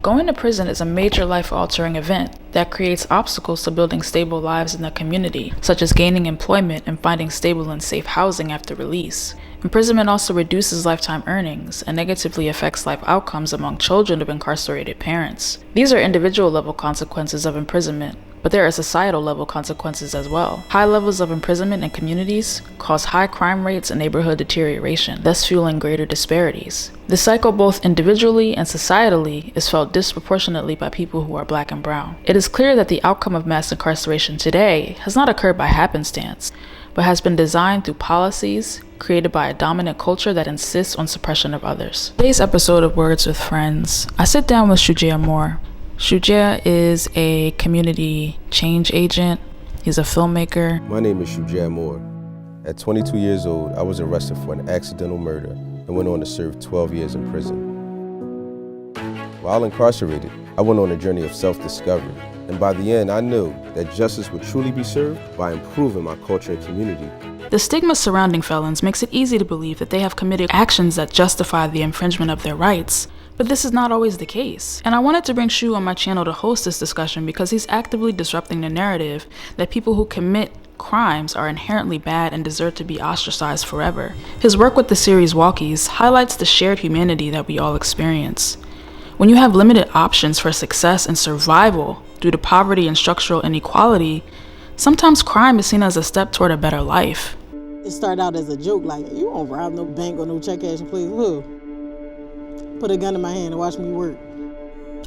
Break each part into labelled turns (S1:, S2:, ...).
S1: Going to prison is a major life-altering event that creates obstacles to building stable lives in the community, such as gaining employment and finding stable and safe housing after release. Imprisonment also reduces lifetime earnings and negatively affects life outcomes among children of incarcerated parents. These are individual-level consequences of imprisonment, but there are societal-level consequences as well. High levels of imprisonment in communities cause high crime rates and neighborhood deterioration, thus fueling greater disparities. This cycle, both individually and societally, is felt disproportionately by people who are Black and brown. It is clear that the outcome of mass incarceration today has not occurred by happenstance, but has been designed through policies created by a dominant culture that insists on suppression of others. Today's episode of Words with Friends, I sit down with Shuja Moore. Shuja is a community change agent. He's a filmmaker.
S2: My name is Shuja Moore. At 22 years old, I was arrested for an accidental murder and went on to serve 12 years in prison. While incarcerated, I went on a journey of self-discovery, and by the end, I knew that justice would truly be served by improving my culture and community.
S1: The stigma surrounding felons makes it easy to believe that they have committed actions that justify the infringement of their rights. But this is not always the case. And I wanted to bring Shu on my channel to host this discussion because he's actively disrupting the narrative that people who commit crimes are inherently bad and deserve to be ostracized forever. His work with the series Walkies highlights the shared humanity that we all experience. When you have limited options for success and survival due to poverty and structural inequality, sometimes crime is seen as a step toward a better life.
S3: It started out as a joke, like, you won't rob no bank or no check cashing place, who? Put a gun in my hand and watch me work.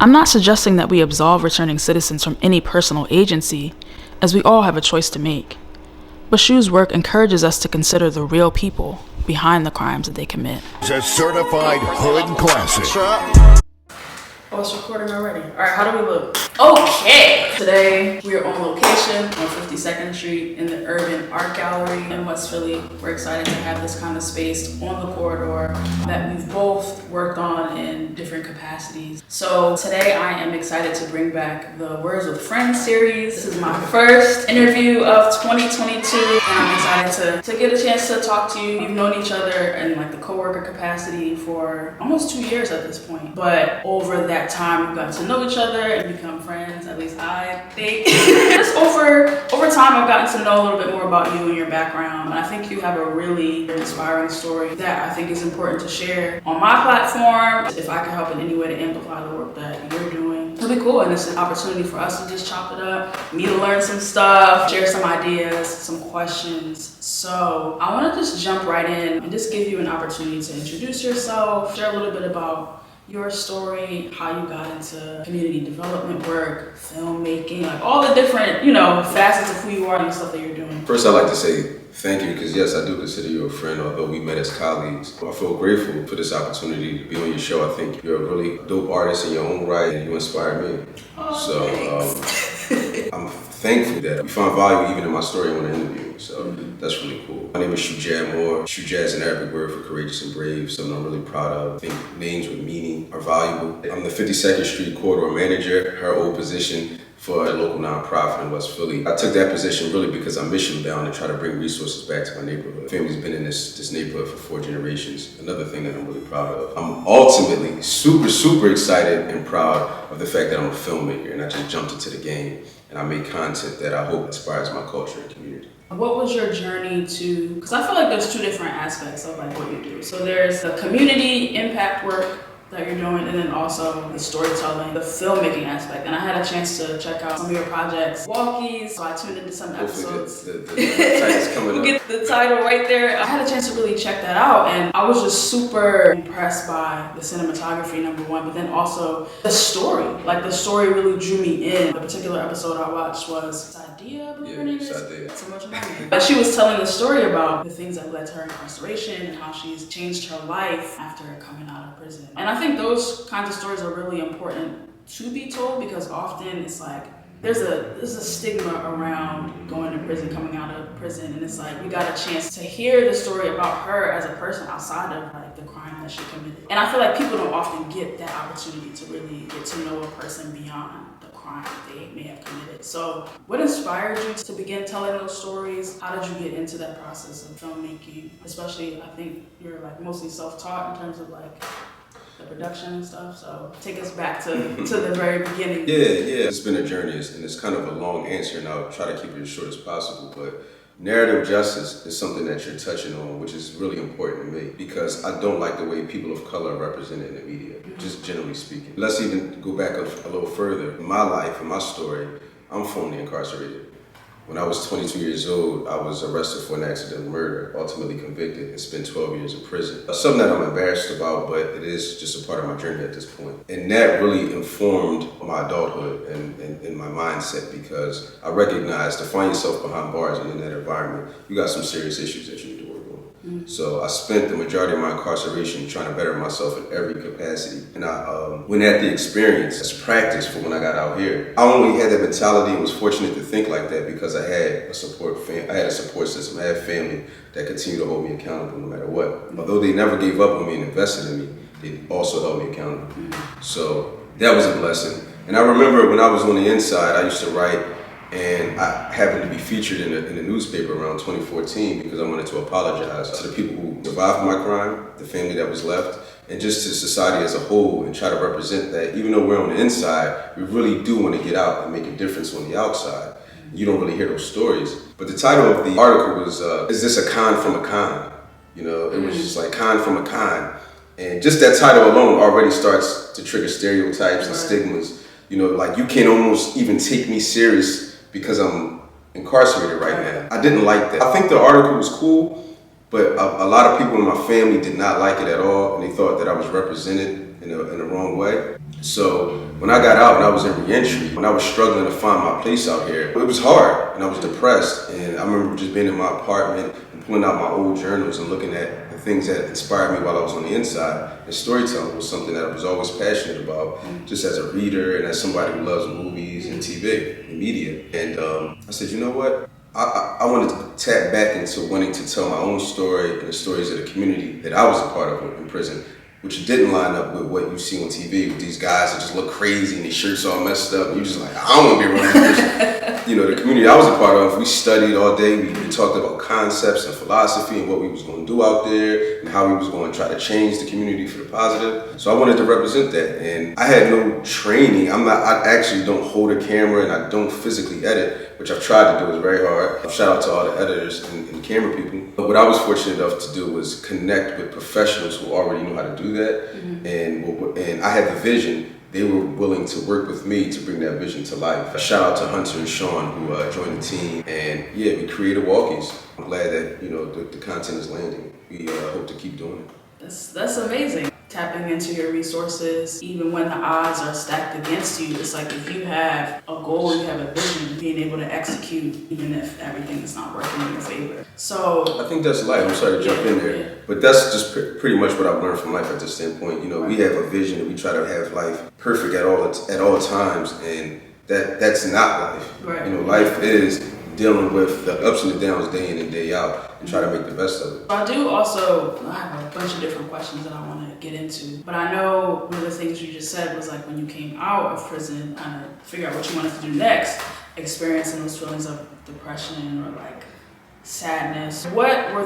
S1: I'm not suggesting that we absolve returning citizens from any personal agency, as we all have a choice to make. But Shu's work encourages us to consider the real people behind the crimes that they commit.
S4: It's a certified hood classic.
S1: Oh, it's recording already. All right, how do we look? Okay. Today, we are on location on 52nd Street in the Urban Art Gallery in West Philly. We're excited to have this kind of space on the corridor that we've both worked on in different capacities. So today, I am excited to bring back the Words with Friends series. This is my first interview of 2022, and I'm excited to get a chance to talk to you. We've known each other in like the coworker capacity for almost 2 years at this point, but over that time we've gotten to know each other and become friends, at least I think. Just over time I've gotten to know a little bit more about you and your background, and I think you have a really inspiring story that I think is important to share on my platform. If I can help in any way to amplify the work that you're doing, it'll be cool, and it's an opportunity for us to just chop it up, me to learn some stuff, share some ideas, some questions. So I want to just jump right in and just give you an opportunity to introduce yourself, share a little bit about your story, how you got into community development work, filmmaking, like all the different, facets of who you are and the stuff that you're doing.
S2: First, I'd like to say thank you, because yes, I do consider you a friend, although we met as colleagues. I feel grateful for this opportunity to be on your show. I think you're a really dope artist in your own right, and you inspire me. I'm thankful that you found value even in my story I want to interview. So that's really cool. My name is Shuja Moore. Shuja is an Arabic word for courageous and brave, something I'm really proud of. I think names with meaning are valuable. I'm the 52nd Street corridor manager, her old position for a local nonprofit in West Philly. I took that position really because I'm mission bound to try to bring resources back to my neighborhood. My family's been in this neighborhood for 4 generations. Another thing that I'm really proud of. I'm ultimately super excited and proud of the fact that I'm a filmmaker, and I just jumped into the game and I make content that I hope inspires my culture and community.
S1: What was your journey to, because I feel like there's 2 different aspects of like what you do. So there's the community impact work that you're doing, and then also the storytelling, the filmmaking aspect. And I had a chance to check out some of your projects, Walkies, so I tuned into some episodes.
S2: The title's coming up.
S1: Get the title right there. I had a chance to really check that out, and I was just super impressed by the cinematography, number one, but then also the story. Like the story really drew me in. The particular episode I watched was Sadia, so much money. But she was telling the story about the things that led to her incarceration and how she's changed her life after coming out of prison. And I think those kinds of stories are really important to be told, because often it's like there's a stigma around going to prison, coming out of prison, and it's like we got a chance to hear the story about her as a person outside of like the crime that she committed. And I feel like people don't often get that opportunity to really get to know a person beyond the crime they may have committed. So what inspired you to begin telling those stories? How did you get into that process of filmmaking? Especially, I think you're like mostly self-taught in terms of like the production and stuff. So take us back to the very beginning.
S2: Yeah. It's been a journey, and it's kind of a long answer, and I'll try to keep it as short as possible. But narrative justice is something that you're touching on, which is really important to me because I don't like the way people of color are represented in the media, just generally speaking. Let's even go back a little further. In my life, in my story, I'm formerly incarcerated. When I was 22 years old, I was arrested for an accidental murder, ultimately convicted, and spent 12 years in prison. Something that I'm embarrassed about, but it is just a part of my journey at this point. And that really informed my adulthood and my mindset because I recognized to find yourself behind bars and in that environment, you got some serious issues that you need to work on. So I spent the majority of my incarceration trying to better myself in every capacity. And I went at the experience as practice for when I got out here. I only had that mentality and was fortunate to think like that because I had a support system. I had family that continued to hold me accountable no matter what. Although they never gave up on me and invested in me, they also held me accountable. So that was a blessing. And I remember when I was on the inside, I used to write, and I happened to be featured in the newspaper around 2014 because I wanted to apologize to the people who survived my crime, the family that was left, and just to society as a whole and try to represent that even though we're on the inside, we really do want to get out and make a difference on the outside. You don't really hear those stories. But the title of the article was, Is This a Con from a Con? You know, it was just like con from a con. And just that title alone already starts to trigger stereotypes and stigmas. You know, like you can't almost even take me serious because I'm incarcerated right now. I didn't like that. I think the article was cool, but a lot of people in my family did not like it at all, and they thought that I was represented in the wrong way. So when I got out and I was in re-entry, when I was struggling to find my place out here, it was hard and I was depressed. And I remember just being in my apartment and pulling out my old journals and looking at the things that inspired me while I was on the inside. And storytelling was something that I was always passionate about, just as a reader and as somebody who loves movies and TV and media. And I said, you know what? I wanted to tap back into wanting to tell my own story and the stories of the community that I was a part of in prison, which didn't line up with what you see on TV with these guys that just look crazy and their shirts all messed up. And you're just like, I don't want to be around this. You know, the community I was a part of, we studied all day. We talked about concepts and philosophy and what we was going to do out there and how we was going to try to change the community for the positive. So I wanted to represent that. And I had no training. I actually don't hold a camera and I don't physically edit, which I've tried to do. It's very hard. Shout out to all the editors and camera people. But what I was fortunate enough to do was connect with professionals who already knew how to do that. And I had the vision. They were willing to work with me to bring that vision to life. Shout out to Hunter and Sean who joined the team. And yeah, we created Walkies. I'm glad that, you know, the content is landing. We hope to keep doing it.
S1: That's amazing. Tapping into your resources, even when the odds are stacked against you, it's like if you have a goal, you have a vision, being able to execute even if everything is not working in your favor. So
S2: I think that's life. I'm sorry to jump in there, but that's just pretty much what I've learned from life at this standpoint. You know, we have a vision and we try to have life perfect at all times, and that's not life.
S1: Right.
S2: You know, life is dealing with the ups and the downs day in and day out and try to make the best of it.
S1: I have a bunch of different questions that I want to get into, but I know one of the things you just said was like when you came out of prison, kind of figure out what you wanted to do next, experiencing those feelings of depression or like sadness. What were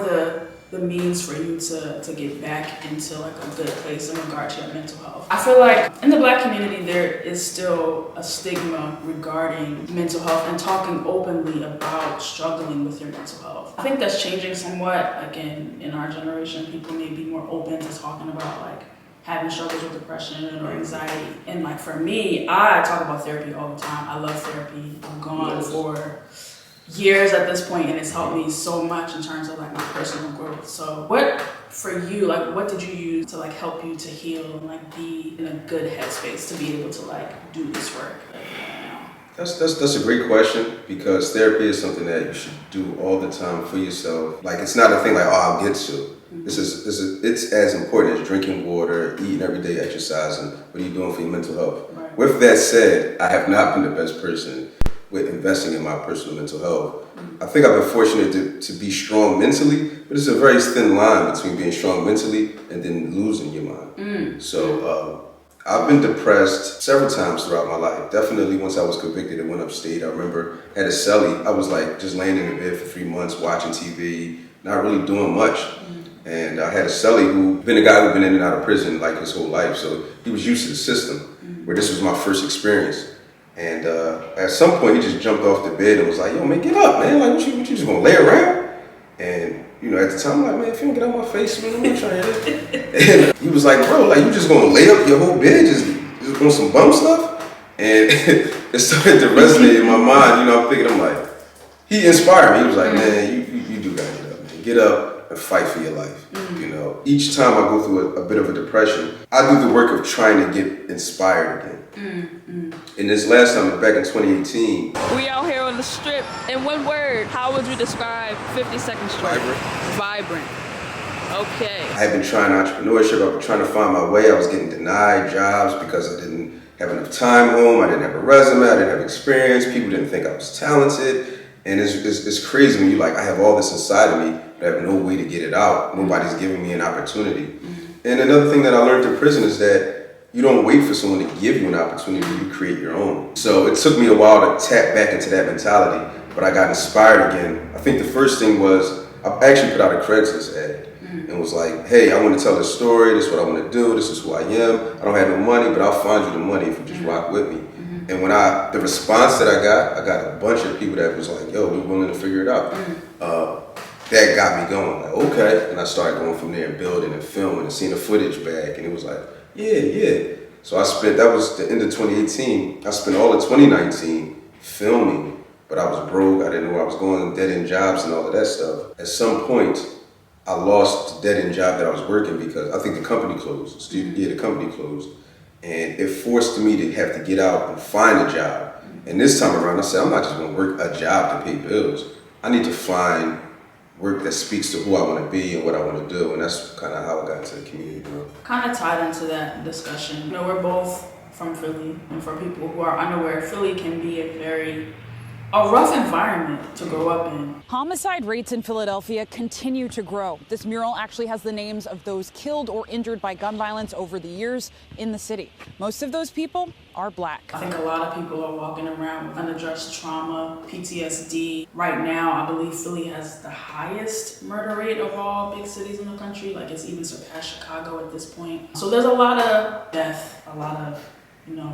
S1: the means for you to get back into like a good place in regard to your mental health? I feel like in the Black community there is still a stigma regarding mental health and talking openly about struggling with your mental health. I think that's changing somewhat. Like in our generation, people may be more open to talking about like having struggles with depression or anxiety. And like for me, I talk about therapy all the time. I love therapy. I've gone for years at this point, and it's helped me so much in terms of like my personal growth. So what for you, like what did you use to like help you to heal and like be in a good headspace to be able to like do this work like, now?
S2: That's a great question, because therapy is something that you should do all the time for yourself. Like it's not a thing like, oh, I'll get to. It's as important as drinking water, eating every day, exercising. What are you doing for your mental health?
S1: Right.
S2: With that said, I have not been the best person with investing in my personal mental health. I think I've been fortunate to be strong mentally, but it's a very thin line between being strong mentally and then losing your mind. So I've been depressed several times throughout my life. Definitely once I was convicted and went upstate. I remember at a cellie, I was like just laying in the bed for 3 months watching TV, not really doing much. And I had a cellie who been a guy who'd been in and out of prison like his whole life, so he was used to the system. Where this was my first experience. And at some point, he just jumped off the bed and was like, "Yo, man, get up, man! Like, what you just gonna lay around?" And you know, at the time, I'm like, "Man, if you don't get out my face, man, I'm not trying to." And he was like, "Bro, like, you just gonna lay up your whole bed just on some bum stuff?" And it started to resonate in my mind. You know, I'm like, he inspired me. He was like, "Man, you do gotta get up, man. Get up and fight for your life." You know, each time I go through a bit of a depression, I do the work of trying to get inspired again. And this last time, back in 2018.
S1: We out here on the strip. In one word, how would you describe 52nd Street? Vibrant. Okay.
S2: I had been trying entrepreneurship. I've been trying to find my way. I was getting denied jobs because I didn't have enough time home. I didn't have a resume. I didn't have experience. People didn't think I was talented. And it's crazy when you like, I have all this inside of me, but I have no way to get it out. Nobody's giving me an opportunity. And another thing that I learned in prison is that you don't wait for someone to give you an opportunity, you create your own. So it took me a while to tap back into that mentality, but I got inspired again. I think the first thing was, I actually put out a Craigslist ad and was like, "Hey, I want to tell this story, this is what I want to do, this is who I am. I don't have no money, but I'll find you the money if you just rock with me." And when the response that I got a bunch of people that was like, "Yo, we're willing to figure it out." That got me going, like, okay. And I started going from there and building and filming and seeing the footage back, and it was like, yeah. So that was the end of 2018. I spent all of 2019 filming, but I was broke. I didn't know where I was going, dead-end jobs and all of that stuff. At some point, I lost the dead-end job that I was working because I think the company closed. The company closed. And it forced me to have to get out and find a job. And this time around, I said, I'm not just gonna work a job to pay bills. I need to find work that speaks to who I want to be and what I want to do, and that's kind of how I got into the community.
S1: Kind of tied into that discussion. You know, we're both from Philly, and for people who are unaware, Philly can be a rough environment to grow up in.
S5: Homicide rates in Philadelphia continue to grow. This mural actually has the names of those killed or injured by gun violence over the years in the city. Most of those people are Black.
S1: I think a lot of people are walking around with unaddressed trauma, PTSD. Right now, I believe Philly has the highest murder rate of all big cities in the country. Like, it's even surpassed Chicago at this point. So there's a lot of death, a lot of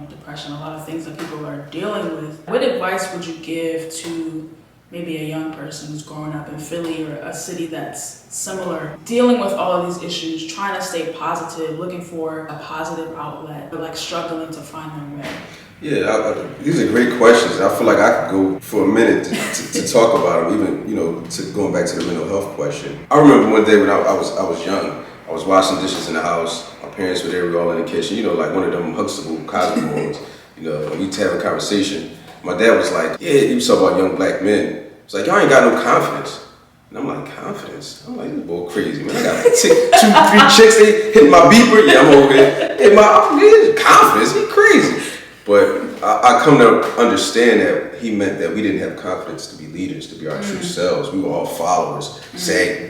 S1: depression, a lot of things that people are dealing with. What advice would you give to maybe a young person who's growing up in Philly or a city that's similar, dealing with all of these issues, trying to stay positive, looking for a positive outlet, but like struggling to find their way?
S2: Yeah, these are great questions. I feel like I could go for a minute to talk about them, even, to going back to the mental health question. I remember one day when I was young, I was washing dishes in the house. My parents were there, we were all in the kitchen, like one of them Huxtable Cosby boys. We used to have a conversation. My dad was like, yeah, he was talking about young Black men. It's like, y'all ain't got no confidence. And I'm like, confidence? I'm like, this boy crazy, man. I got like 2, 3 chicks, they hit my beeper. Yeah, I'm over here. Hit my confidence, he crazy. But I come to understand that he meant that we didn't have confidence to be leaders, to be our true selves. We were all followers,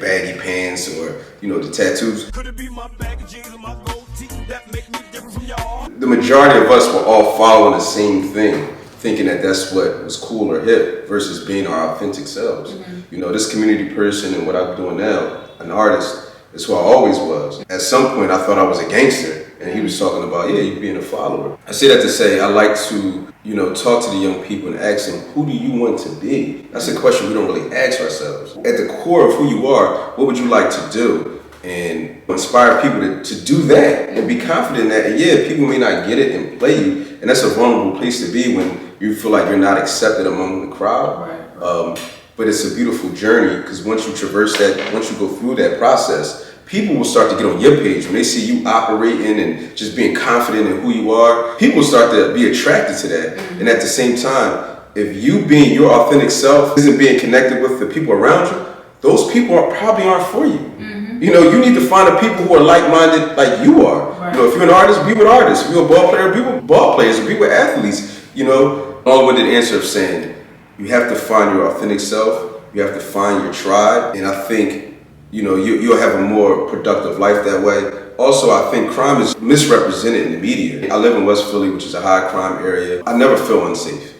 S2: baggy pants, or, the tattoos. Could it be my baggy jeans or my gold teeth that make me different from y'all? The majority of us were all following the same thing, thinking that that's what was cool or hip versus being our authentic selves. This community person and what I'm doing now, an artist, is who I always was. At some point, I thought I was a gangster. And he was talking about, you being a follower. I say that to say, I like to, talk to the young people and ask them, who do you want to be? That's a question we don't really ask ourselves. At the core of who you are, what would you like to do? And inspire people to do that and be confident in that. And people may not get it and play you. And that's a vulnerable place to be when you feel like you're not accepted among the crowd. Right. But it's a beautiful journey because once you traverse that, once you go through that process, people will start to get on your page when they see you operating and just being confident in who you are. People will start to be attracted to that. And at the same time, if you being your authentic self isn't being connected with the people around you, those people probably aren't for you. You need to find the people who are like-minded like you are. Right. If you're an artist, be with artists. If you're a ball player, be with ball players. Be with athletes. Long-winded answer of saying you have to find your authentic self. You have to find your tribe. And I think you'll have a more productive life that way. Also, I think crime is misrepresented in the media. I live in West Philly, which is a high crime area. I never feel unsafe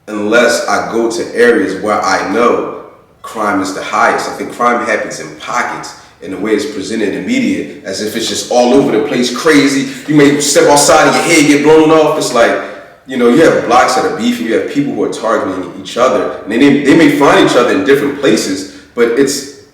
S2: unless I go to areas where I know crime is the highest. I think crime happens in pockets. and the way it's presented in media, as if it's just all over the place, crazy. You may step outside and your head get blown off. It's like, you know, you have blocks that are beefing, you have people who are targeting each other, and they may find each other in different places, but it's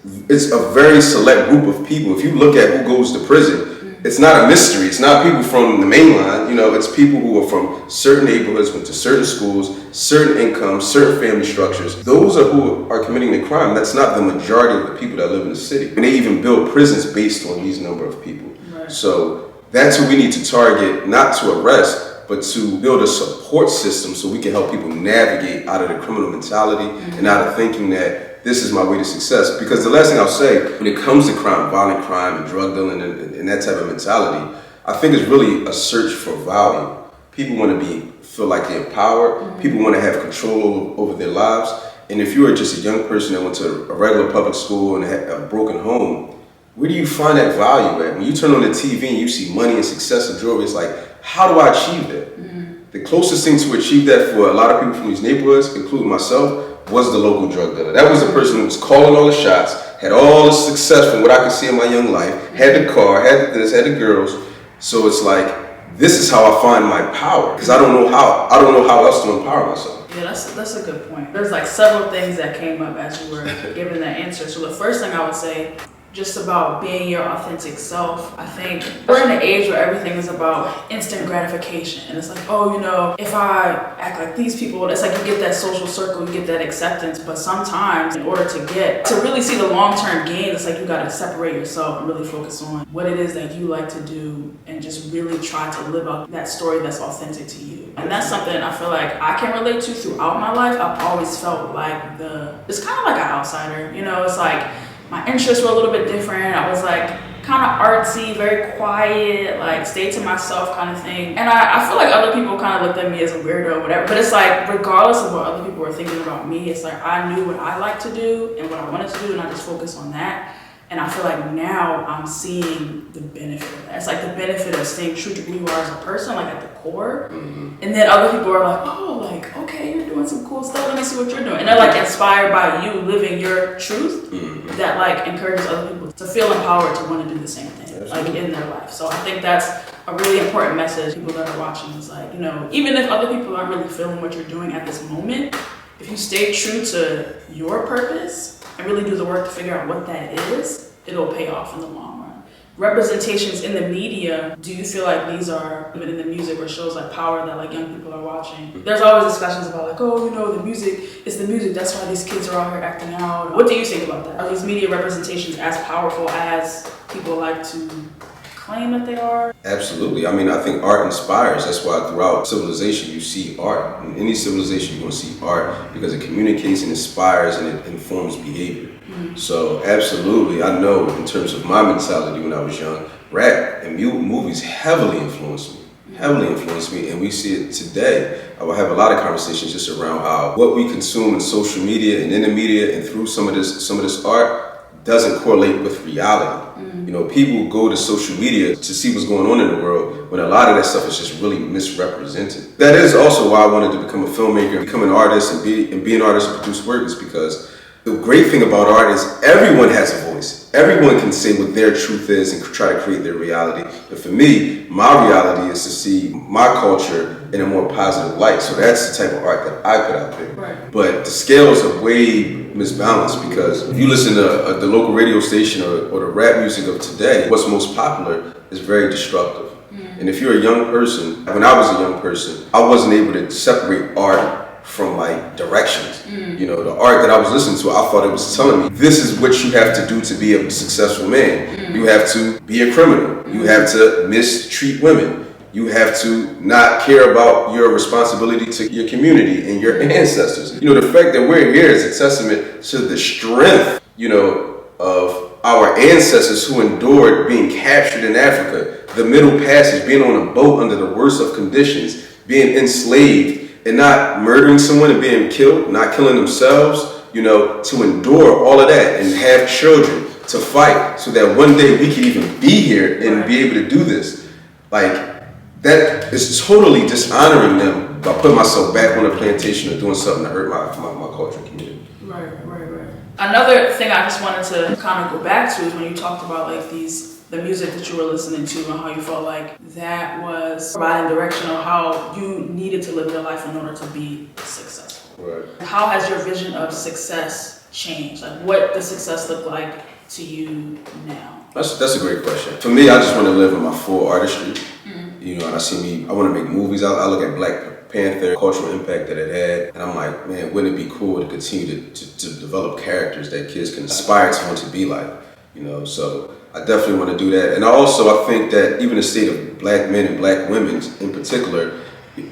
S2: a very select group of people. If you look at who goes to prison, it's not a mystery. It's not people from the mainline, you know, it's people who are from certain neighborhoods, went to certain schools, certain incomes, certain family structures. Those are who are committing the crime. That's not the majority of the people that live in the city. And they even build prisons based on these number of people. Right. So that's who we need to target, not to arrest, but to build a support system so we can help people navigate out of the criminal mentality and out of thinking that this is my way to success. Because the last thing I'll say, when it comes to crime, violent crime and drug dealing and that type of mentality, I think it's really a search for value. People want to feel like they're empowered. People want to have control over their lives. And if you are just a young person that went to a regular public school and had a broken home, where do you find that value at? When you turn on the TV and you see money and success and jewelry, it's like, how do I achieve that? The closest thing to achieve that for a lot of people from these neighborhoods, including myself, was the local drug dealer. That was the person who was calling all the shots, had all the success from what I could see in my young life, had the car, had this, had the girls. So it's like, this is how I find my power, because I don't know how else to empower myself.
S1: Yeah, that's a good point. There's like several things that came up as you were giving that answer. So the first thing I would say, just about being your authentic self. I think we're in an age where everything is about instant gratification. And it's like, oh, you know, if I act like these people, it's like you get that social circle, you get that acceptance. But sometimes in order to really see the long-term gain, it's like you gotta separate yourself and really focus on what it is that you like to do and just really try to live out that story that's authentic to you. And that's something I feel like I can relate to throughout my life. I've always felt like it's kind of like an outsider, you know, it's like, my interests were a little bit different. I was like kind of artsy, very quiet, like stay to myself kind of thing. And I feel like other people kind of looked at me as a weirdo or whatever. But it's like, regardless of what other people were thinking about me, it's like I knew what I liked to do and what I wanted to do, and I just focused on that. And I feel like now I'm seeing the benefit of that. It's like the benefit of staying true to who you are as a person, like at the core. And then other people are like, oh, like, okay, you're doing some cool stuff. Let me see what you're doing. And they're like inspired by you living your truth that like encourages other people to feel empowered to want to do the same thing, like in their life. So I think that's a really important message. People that are watching is like, you know, even if other people aren't really feeling what you're doing at this moment, if you stay true to your purpose and really do the work to figure out what that is, it'll pay off in the long run. Representations in the media, do you feel like these are, even in the music or shows like Power that like young people are watching, there's always discussions about like, oh, you know, the music, that's why these kids are out here acting out. What do you think about that? Are these media representations as powerful as people like to claim that they are?
S2: Absolutely. I mean, I think art inspires. That's why throughout civilization you see art. In any civilization you're going to see art because it communicates and inspires and it informs behavior. So absolutely, I know in terms of my mentality when I was young, rap and movies heavily influenced me, and we see it today. I will have a lot of conversations just around how what we consume in social media and in the media and through some of this art doesn't correlate with reality. You know, people go to social media to see what's going on in the world when a lot of that stuff is just really misrepresented. That is also why I wanted to become a filmmaker, become an artist, and be an artist and produce work, is because the great thing about art is everyone has a voice. Everyone can say what their truth is and try to create their reality. But for me, my reality is to see my culture in a more positive light. So that's the type of art that I put out there. Right. But the scales are way misbalanced because if you listen to the local radio station or the rap music of today, what's most popular is very destructive. And if you're a young person, when I was a young person, I wasn't able to separate art from like directions. You know, the art that I was listening to, I thought it was telling me, this is what you have to do to be a successful man. You have to be a criminal. You have to mistreat women. You have to not care about your responsibility to your community and your ancestors. You know, the fact that we're here is a testament to the strength, you know, of our ancestors who endured being captured in Africa, the Middle Passage, being on a boat under the worst of conditions, being enslaved, and not murdering someone and being killed, not killing themselves, you know, to endure all of that and have children, to fight so that one day we can even be here and be able to do this. Like, that is totally dishonoring them by putting myself back on a plantation or doing something to hurt my culture and community.
S1: Right. Another thing I just wanted to kind of go back to is when you talked about like the music that you were listening to and how you felt like that was providing direction on how you needed to live your life in order to be successful.
S2: Right.
S1: How has your vision of success changed? Like, what does success look like to you now?
S2: That's a great question. For me, I just want to live in my full artistry. You know, and I want to make movies. I look at Black Panther, cultural impact that it had, and I'm like, man, wouldn't it be cool to continue to develop characters that kids can aspire to want to be like, you know? So I definitely want to do that. And I think that even the state of Black men and Black women in particular,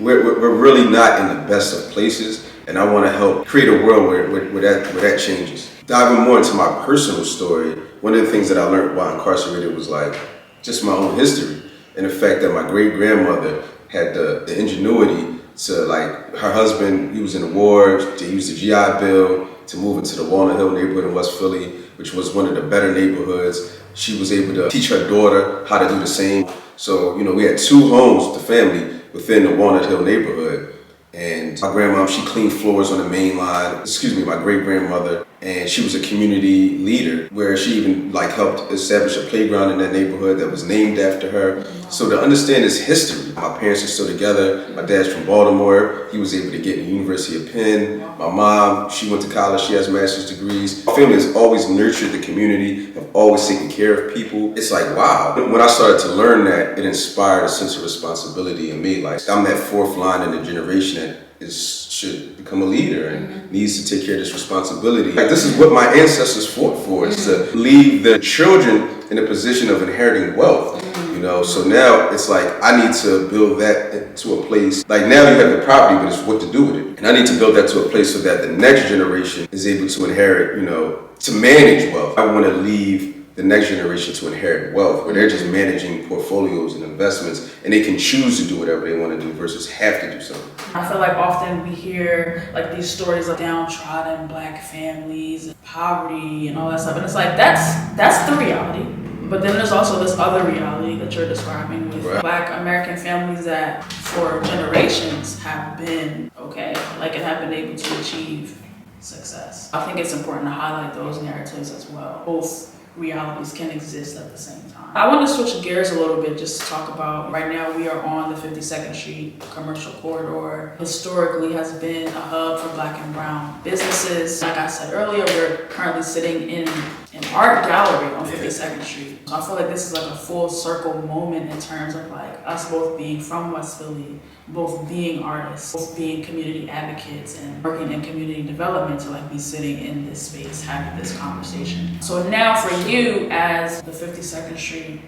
S2: we're really not in the best of places, and I want to help create a world where that changes. Diving more into my personal story, one of the things that I learned while incarcerated was like just my own history. And the fact that my great-grandmother had the ingenuity to, like, her husband, he was in the war, they used the GI Bill to move into the Walnut Hill neighborhood in West Philly, which was one of the better neighborhoods. She was able to teach her daughter how to do the same. So, you know, we had 2 homes, the family, within the Walnut Hill neighborhood. And my grandma, she cleaned floors on the main line. My great-grandmother, and she was a community leader where she even like helped establish a playground in that neighborhood that was named after her. So to understand this history, my parents are still together. My dad's from Baltimore. He was able to get in the University of Penn. My mom, she went to college. She has master's degrees. My family has always nurtured the community, have always taken care of people. It's like, wow. When I started to learn that, it inspired a sense of responsibility in me. Like, I'm that 4th line in the generation that should become a leader and needs to take care of this responsibility. Like, this is what my ancestors fought for, is to leave the children in a position of inheriting wealth. You know, so now it's like I need to build that into a place. Like, now you have the property, but it's what to do with it. And I need to build that to a place so that the next generation is able to inherit, you know, to manage wealth. I want to leave the next generation to inherit wealth, where they're just managing portfolios and investments, and they can choose to do whatever they want to do versus have to do something.
S1: I feel like often we hear like these stories of downtrodden Black families, and poverty and all that stuff, and it's like that's the reality. But then there's also this other reality that you're describing with Black American families that for generations have been okay, like, and have been able to achieve success. I think it's important to highlight those narratives as well. Both realities can exist at the same time. I want to switch gears a little bit just to talk about, right now we are on the 52nd Street commercial corridor. Historically has been a hub for Black and brown businesses. Like I said earlier, we're currently sitting in an art gallery on 52nd Street. So I feel like this is like a full circle moment in terms of like us both being from West Philly, both being artists, both being community advocates and working in community development to like be sitting in this space, having this conversation. So now for you as the 52nd Street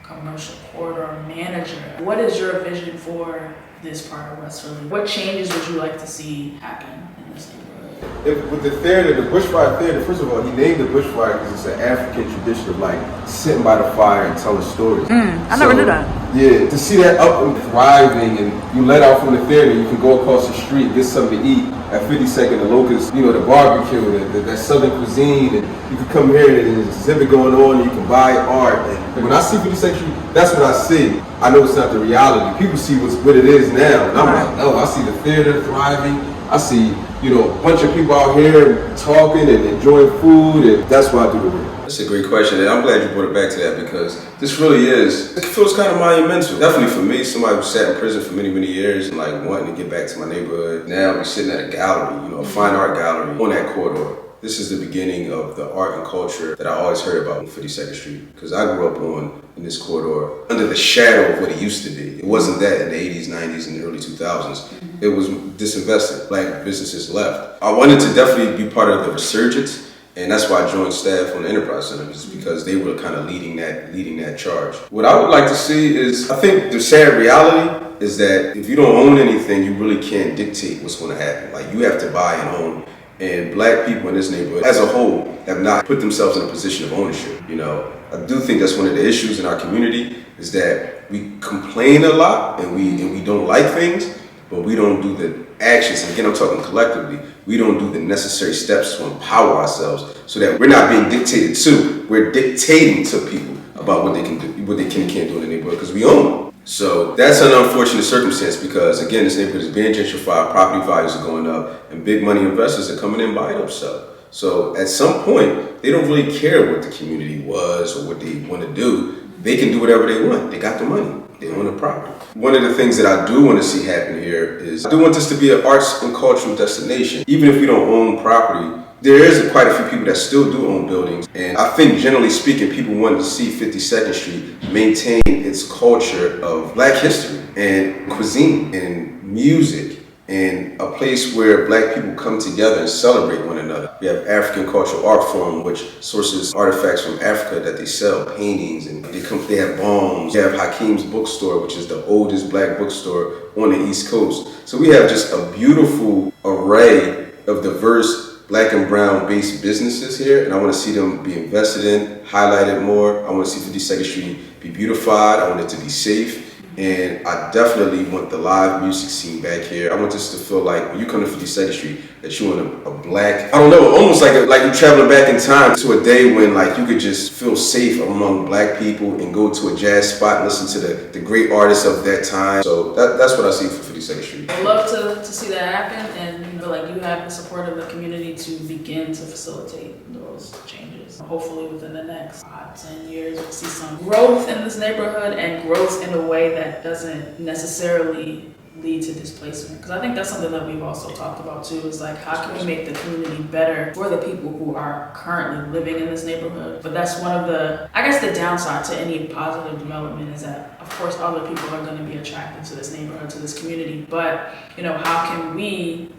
S1: commercial corridor manager, what is your vision for this part of West Philly? What changes would you like to see happen in this neighborhood?
S2: With the theater, the bushfire theater, first of all, he named it bushfire because it's an African tradition of like sitting by the fire and telling stories.
S1: I never knew that.
S2: Yeah, to see that up and thriving, and you let out from the theater, you can go across the street, get something to eat at 52nd, the Locust, you know, the barbecue, that southern cuisine, and you can come here and there's an exhibit going on, and you can buy art. And when I see 52nd Street, that's what I see. I know it's not the reality. People see what it is now, and I'm like, no, I see the theater thriving. I see, you know, a bunch of people out here talking and enjoying food, and that's what I do with it. That's a great question, and I'm glad you brought it back to that because this really is, it feels kind of monumental. Definitely for me, somebody who sat in prison for many, many years and like wanting to get back to my neighborhood. Now I'm sitting at a gallery, you know, a fine art gallery on that corridor. This is the beginning of the art and culture that I always heard about on 52nd Street because I grew up in this corridor under the shadow of what it used to be. It wasn't that in the 80s, 90s, and the early 2000s. It was disinvested. Black businesses left. I wanted to definitely be part of the resurgence, and that's why I joined staff on the Enterprise Center, is because they were kind of leading that charge. What I would like to see is, I think the sad reality is that if you don't own anything, you really can't dictate what's going to happen. Like, you have to buy and own. And Black people in this neighborhood as a whole have not put themselves in a position of ownership. You know, I do think that's one of the issues in our community is that we complain a lot and we don't like things, but we don't do the actions. And again, I'm talking collectively. We don't do the necessary steps to empower ourselves so that we're not being dictated to. We're dictating to people about what they can do, what they can and can't do in the neighborhood because we own them. So that's an unfortunate circumstance because, again, this neighborhood is being gentrified, property values are going up, and big money investors are coming in buying up stuff. So at some point, they don't really care what the community was or what they want to do. They can do whatever they want. They got the money. They own the property. One of the things that I do want to see happen here is I do want this to be an arts and cultural destination. Even if we don't own property, there is quite a few people that still do own buildings. And I think generally speaking, people want to see 52nd Street maintain its culture of Black history and cuisine and music and a place where Black people come together and celebrate one another. We have African Cultural Art Forum, which sources artifacts from Africa that they sell, paintings, and they have bombs. We have Hakeem's Bookstore, which is the oldest Black bookstore on the East Coast. So we have just a beautiful array of diverse Black and brown based businesses here, and I want to see them be invested in, highlighted more. I want to see 52nd Street be beautified. I want it to be safe. And I definitely want the live music scene back here. I want this to feel like when you come to 52nd Street, that you're in a Black, I don't know, almost like you're traveling back in time to a day when like you could just feel safe among Black people and go to a jazz spot and listen to the great artists of that time. So that's what I see for 52nd Street.
S1: I'd love to see that happen, and like you have the support of the community to begin to facilitate those changes. Hopefully within the next 5-10 years, we'll see some growth in this neighborhood and growth in a way that doesn't necessarily lead to displacement. Because I think that's something that we've also talked about too, is like how can we make the community better for the people who are currently living in this neighborhood. But that's one of the, I guess the downside to any positive development is that of course other people are going to be attracted to this neighborhood, to this community. But how can we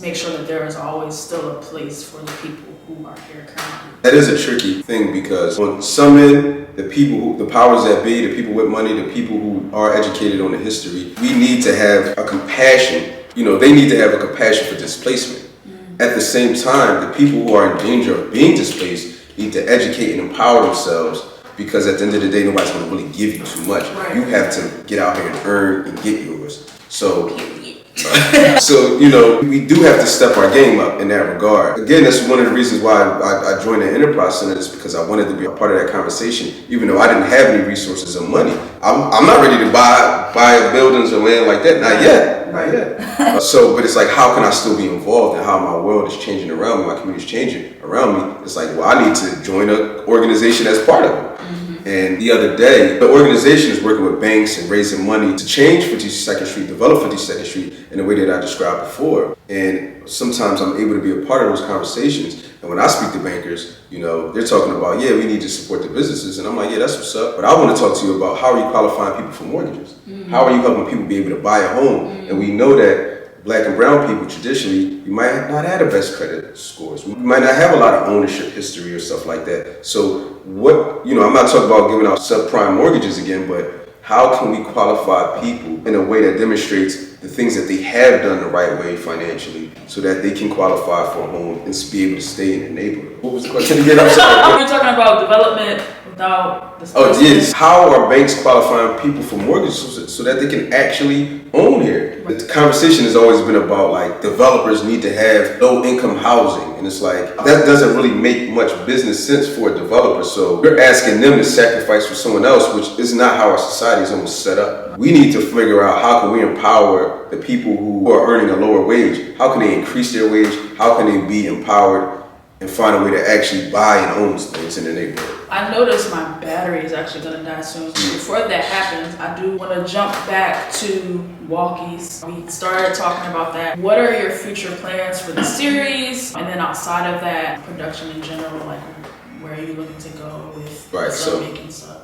S1: make sure that there is always still a place for the people who are here currently?
S2: That is a tricky thing because on some end, the powers that be, the people with money, the people who are educated on the history, we need to have a compassion. They need to have a compassion for displacement. At the same time, the people who are in danger of being displaced need to educate and empower themselves, because at the end of the day, nobody's going to really give you too much.
S1: Right.
S2: You have to get out here and earn and get yours. So we do have to step our game up in that regard. Again, that's one of the reasons why I joined the Enterprise Center, is because I wanted to be a part of that conversation, even though I didn't have any resources or money. I'm not ready to buy buildings or land like that, not yet. But it's like, how can I still be involved in how my world is changing around me, my community is changing around me? It's like, well, I need to join an organization as part of it. And the other day, the organization is working with banks and raising money to change 52nd Street, develop 52nd Street in the way that I described before. And sometimes I'm able to be a part of those conversations. And when I speak to bankers, they're talking about, we need to support the businesses. And I'm like, that's what's up. But I want to talk to you about how are you qualifying people for mortgages? How are you helping people be able to buy a home? And we know that Black and brown people traditionally, you might not have the best credit scores. We might not have a lot of ownership history or stuff like that. So I'm not talking about giving out subprime mortgages again, but how can we qualify people in a way that demonstrates the things that they have done the right way financially so that they can qualify for a home and be able to stay in the neighborhood? What was the question again? I'm sorry.
S1: We're talking about development without the
S2: Oh, yes. How are banks qualifying people for mortgages so that they can actually own here? The conversation has always been about like developers need to have low income housing. And it's like, that doesn't really make much business sense for a developer. So we're asking them to sacrifice for someone else, which is not how our society is almost set up. We need to figure out how can we empower the people who are earning a lower wage. How can they increase their wage? How can they be empowered and find a way to actually buy and own things in the neighborhood?
S1: I noticed my battery is actually going to die soon. Before that happens, I do want to jump back to Walkies. We started talking about that. What are your future plans for the series? And then outside of that, production in general, like where are you looking to go with filmmaking stuff?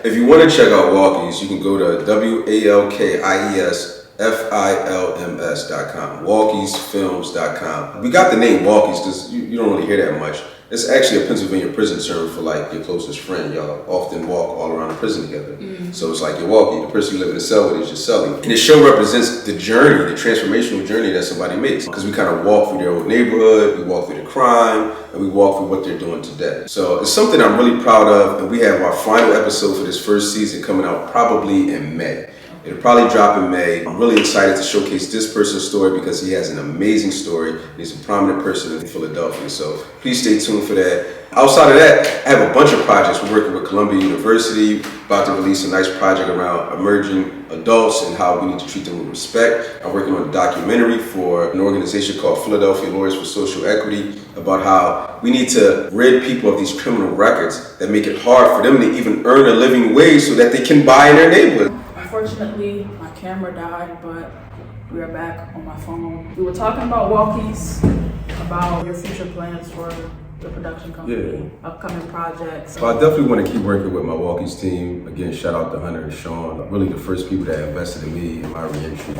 S2: If you want to check out Walkies, you can go to WalkiesFilms.com, WalkiesFilms.com. We got the name Walkies because you don't really hear that much. It's actually a Pennsylvania prison term for like your closest friend. Y'all often walk all around the prison together. So it's like you're walking. The person you live in the cell with is your cellie. And the show represents the journey, the transformational journey that somebody makes. Because we kind of walk through their old neighborhood, we walk through the crime, and we walk through what they're doing today. So it's something I'm really proud of. And we have our final episode for this first season coming out probably in May. It'll probably drop in May. I'm really excited to showcase this person's story because he has an amazing story. He's a prominent person in Philadelphia, so please stay tuned for that. Outside of that, I have a bunch of projects. We're working with Columbia University, about to release a nice project around emerging adults and how we need to treat them with respect. I'm working on a documentary for an organization called Philadelphia Lawyers for Social Equity about how we need to rid people of these criminal records that make it hard for them to even earn a living wage so that they can buy in their neighborhood.
S1: Unfortunately, my camera died, but we are back on my phone. We were talking about Walkies, about your future plans for the production company, upcoming projects.
S2: So I definitely want to keep working with my Walkies team. Again, shout out to Hunter and Sean, really the first people that invested in me in my re-entry.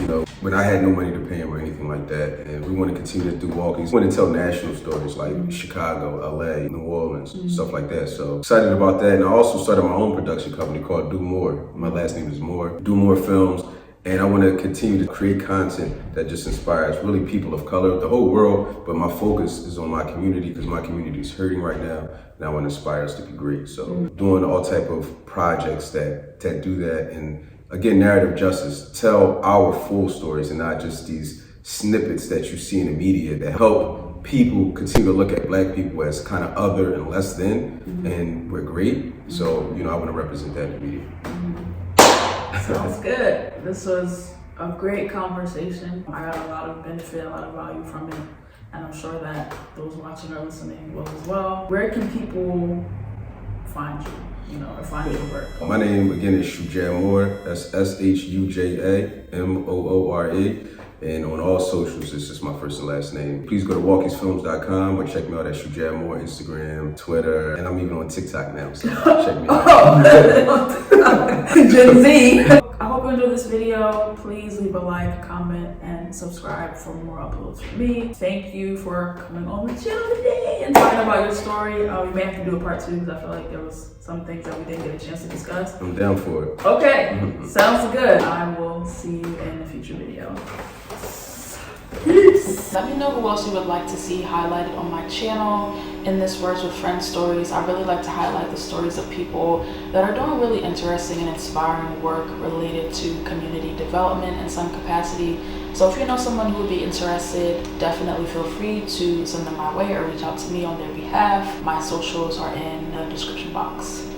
S2: You know, when I had no money to pay them or anything like that, and we want to continue to do Walkies. We want to tell national stories like Chicago, LA, New Orleans, stuff like that. So excited about that. And I also started my own production company called Do More. My last name is Moore. Do More Films. And I want to continue to create content that just inspires really people of color, the whole world, but my focus is on my community because my community is hurting right now, and I want to inspire us to be great. So doing all type of projects that do that, and again, narrative justice, tell our full stories and not just these snippets that you see in the media that help people continue to look at Black people as kind of other and less than, and we're great. So, you know, I want to represent that in the media.
S1: Sounds good. This was a great conversation. I got a lot of benefit, a lot of value from it, and I'm sure that those watching or listening will as well. Where can people find you, or find your work?
S2: My name, again, is Shuja Moore. That's SHUJA MOORE. And on all socials, it's just my first and last name. Please go to walkiesfilms.com or check me out at Shuja Moore, Instagram, Twitter, and I'm even on TikTok now, so check me out.
S1: Gen Z. I hope you enjoyed this video. Please leave a like, comment, and subscribe for more uploads from me. Thank you for coming on the channel today and talking about your story. We may have to do a part 2 because I feel like there was some things that we didn't get a chance to discuss.
S2: I'm down for it.
S1: Okay, sounds good. I will see you in a future video. Peace. Let me know who else you would like to see highlighted on my channel in this Words with Friends stories. I really like to highlight the stories of people that are doing really interesting and inspiring work related to community development in some capacity. So if you know someone who would be interested, definitely feel free to send them my way or reach out to me on their behalf. My socials are in the description box.